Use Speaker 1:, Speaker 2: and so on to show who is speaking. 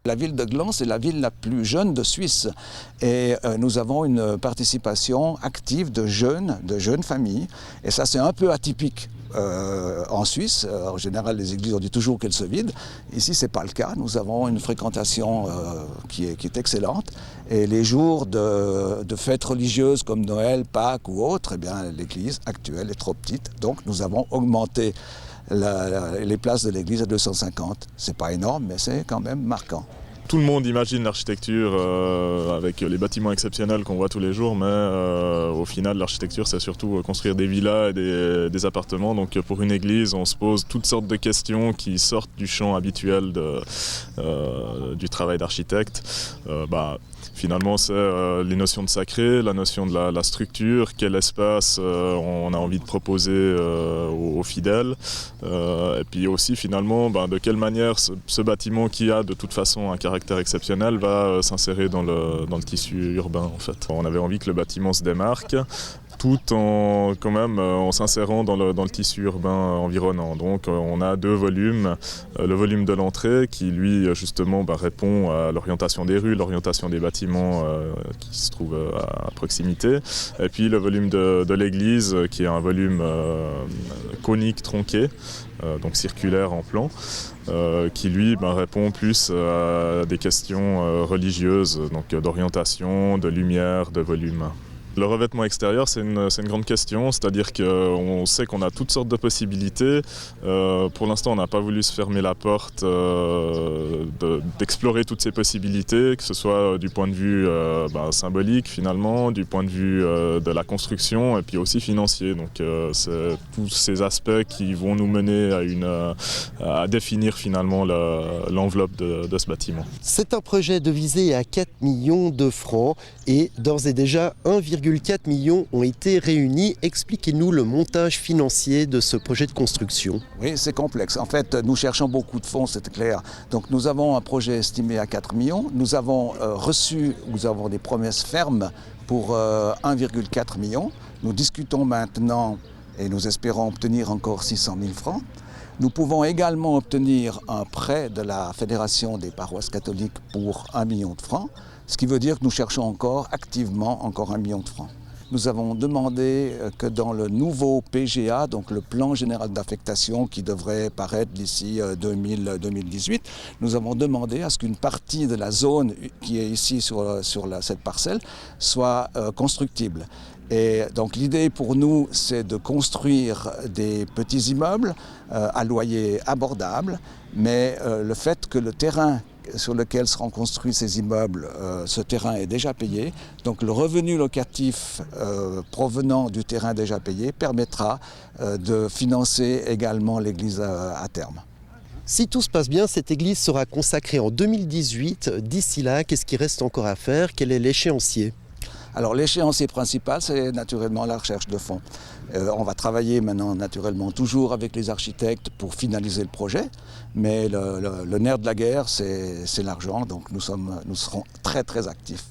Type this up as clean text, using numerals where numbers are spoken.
Speaker 1: La ville de Gland, c'est la ville la plus jeune de Suisse et nous avons une participation active de jeunes familles et ça c'est un peu atypique. En Suisse, en général, les églises on dit toujours qu'elles se vident. Ici, ce n'est pas le cas. Nous avons une fréquentation qui est excellente. Et les jours de fêtes religieuses comme Noël, Pâques ou autres, eh bien, l'église actuelle est trop petite. Donc, nous avons augmenté les places de l'église à 250. Ce n'est pas énorme, mais c'est quand même marquant.
Speaker 2: Tout le monde imagine l'architecture avec les bâtiments exceptionnels qu'on voit tous les jours, mais au final l'architecture c'est surtout construire des villas et des appartements. Donc pour une église on se pose toutes sortes de questions qui sortent du champ habituel du travail d'architecte. Finalement, c'est les notions de sacré, la notion de la structure, quel espace on a envie de proposer aux fidèles. Et puis aussi, finalement, de quelle manière ce bâtiment qui a de toute façon un caractère exceptionnel va s'insérer dans le tissu urbain, en fait. On avait envie que le bâtiment se démarque, tout en quand même en s'insérant dans le tissu urbain environnant. Donc on a deux volumes, le volume de l'entrée qui lui justement répond à l'orientation des rues, l'orientation des bâtiments qui se trouvent à proximité, et puis le volume de l'église qui est un volume conique tronqué, donc circulaire en plan, qui lui répond plus à des questions religieuses, donc d'orientation, de lumière, de volume. Le revêtement extérieur, c'est une grande question, c'est-à-dire qu'on sait qu'on a toutes sortes de possibilités. Pour l'instant, on n'a pas voulu se fermer la porte d'explorer toutes ces possibilités, que ce soit du point de vue symbolique finalement, du point de vue de la construction et puis aussi financier. Donc c'est tous ces aspects qui vont nous mener à définir finalement l'enveloppe de ce bâtiment.
Speaker 3: C'est un projet devisé à 4 millions de francs et d'ores et déjà 1,4 millions ont été réunis. Expliquez-nous le montage financier de ce projet de construction.
Speaker 1: Oui, c'est complexe. En fait, nous cherchons beaucoup de fonds, c'est clair. Donc nous avons un projet estimé à 4 millions. Nous avons des promesses fermes pour 1,4 million. Nous discutons maintenant et nous espérons obtenir encore 600 000 francs. Nous pouvons également obtenir un prêt de la Fédération des paroisses catholiques pour 1 million de francs. Ce qui veut dire que nous cherchons activement 1 million de francs. Nous avons demandé que dans le nouveau PGA, donc le plan général d'affectation qui devrait paraître d'ici 2018, nous avons demandé à ce qu'une partie de la zone qui est ici sur cette parcelle soit constructible. Et donc l'idée pour nous, c'est de construire des petits immeubles à loyer abordable, mais le fait que le terrain sur lequel seront construits ces immeubles, ce terrain est déjà payé. Donc le revenu locatif provenant du terrain déjà payé permettra de financer également l'église à terme.
Speaker 3: Si tout se passe bien, cette église sera consacrée en 2018. D'ici là, qu'est-ce qui reste encore à faire? Quel est l'échéancier?
Speaker 1: Alors l'échéancier principal, c'est naturellement la recherche de fonds. On va travailler maintenant naturellement toujours avec les architectes pour finaliser le projet, mais le nerf de la guerre, c'est l'argent, donc nous serons très très actifs.